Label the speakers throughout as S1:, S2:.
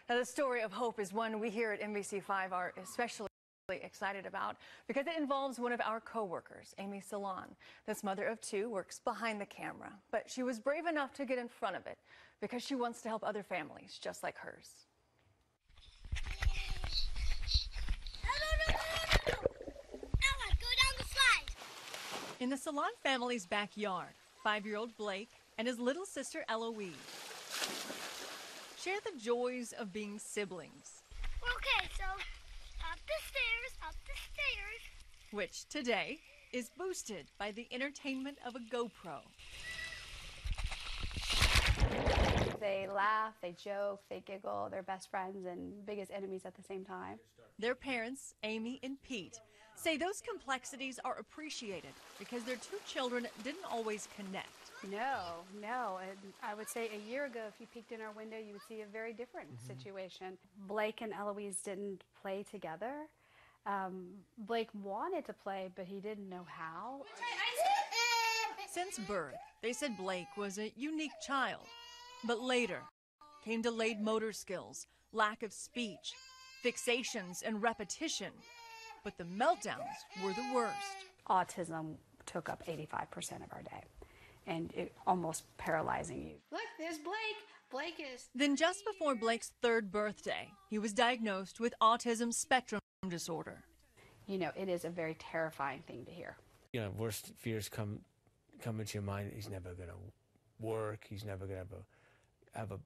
S1: Now, the story of hope is one we here at NBC5 are especially excited about because it involves one of our co-workers, Amy Salon. This mother of two works behind the camera, but she was brave enough to get in front of it because she wants to help other families just like hers. In the Salon family's backyard, 5-year-old Blake and his little sister Eloise share the joys of being siblings.
S2: Okay, so up the stairs.
S1: Which today is boosted by the entertainment of a GoPro.
S3: They laugh, they joke, they giggle, they're best friends and biggest enemies at the same time.
S1: Their parents, Amy and Pete, say those complexities are appreciated because their two children didn't always connect.
S3: No. And I would say a year ago, if you peeked in our window, you would see a very different situation. Blake and Eloise didn't play together. Blake wanted to play, but he didn't know how.
S1: Since birth, they said Blake was a unique child. But later came delayed motor skills, lack of speech, fixations, and repetition. But the meltdowns were the worst.
S3: Autism took up 85% of our day, and it almost paralyzing you. Look, there's Blake. Blake is...
S1: Then just before Blake's 3rd birthday, he was diagnosed with autism spectrum disorder.
S3: You know, it is a very terrifying thing to hear.
S4: You know, worst fears come into your mind. He's never going to work. He's never going to have a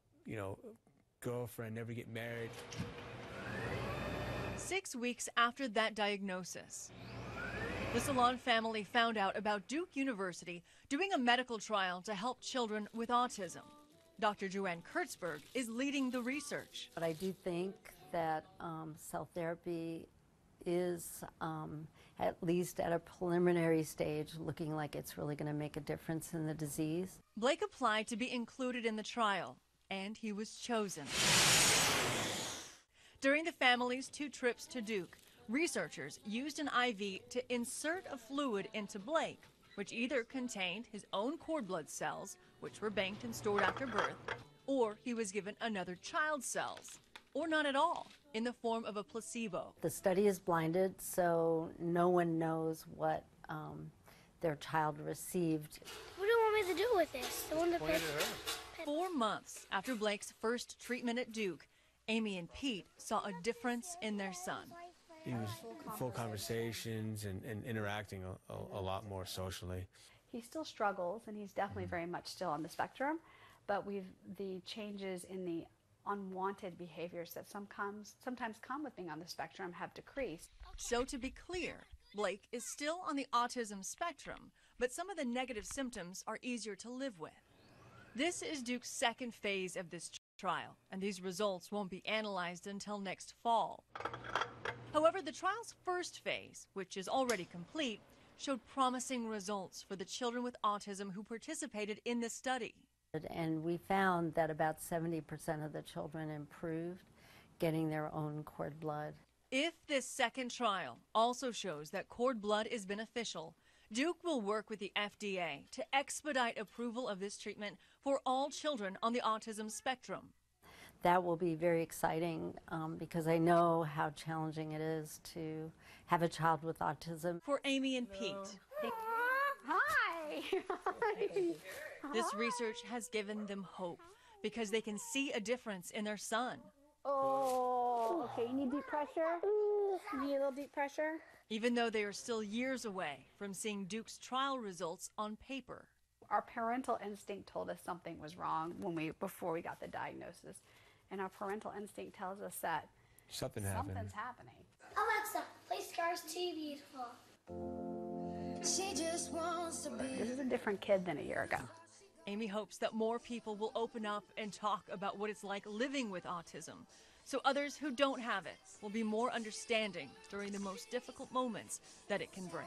S4: girlfriend, never get married.
S1: 6 weeks after that diagnosis, the Salon family found out about Duke University doing a medical trial to help children with autism. Dr. Joanne Kurtzberg is leading the research.
S5: But I do think that cell therapy is, at least at a preliminary stage, looking like it's really going to make a difference in the disease.
S1: Blake applied to be included in the trial, and he was chosen. During the family's 2 trips to Duke, researchers used an IV to insert a fluid into Blake, which either contained his own cord blood cells, which were banked and stored after birth, or he was given another child's cells, or none at all, in the form of a placebo.
S5: The study is blinded, so no one knows what their child received.
S2: What do you want me to do with this? The one that
S1: 4 months after Blake's first treatment at Duke, Amy and Pete saw a difference in their son.
S4: He was full conversations and interacting a lot more socially.
S3: He still struggles, and he's definitely very much still on the spectrum, but the changes in the unwanted behaviors that sometimes come with being on the spectrum have decreased.
S1: So to be clear, Blake is still on the autism spectrum, but some of the negative symptoms are easier to live with. This is Duke's 2nd phase of this trial, and these results won't be analyzed until next fall. However, the trial's 1st phase, which is already complete, showed promising results for the children with autism who participated in this study.
S5: And we found that about 70% of the children improved getting their own cord blood.
S1: If this 2nd trial also shows that cord blood is beneficial, Duke will work with the FDA to expedite approval of this treatment for all children on the autism spectrum.
S5: That will be very exciting because I know how challenging it is to have a child with autism.
S1: For Amy and Pete,
S3: Hi!
S1: this research has given them hope because they can see a difference in their son.
S3: Oh, okay, you need deep pressure? You need a little deep pressure?
S1: Even though they are still years away from seeing Duke's trial results on paper.
S3: Our parental instinct told us something was wrong before we got the diagnosis. And our parental instinct tells us that
S4: something's
S3: happening.
S2: Alexa, play Scars Too Beautiful.
S6: She just wants to be.
S3: This is a different kid than a year ago.
S1: Amy hopes that more people will open up and talk about what it's like living with autism, so others who don't have it will be more understanding during the most difficult moments that it can bring.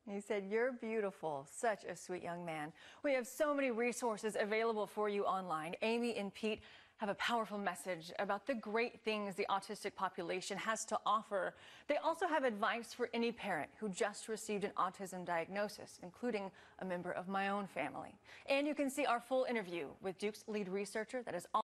S1: He said, "You're beautiful." Such a sweet young man. We have so many resources available for you online. Amy and Pete have a powerful message about the great things the autistic population has to offer. They also have advice for any parent who just received an autism diagnosis, including a member of my own family. And you can see our full interview with Duke's lead researcher that is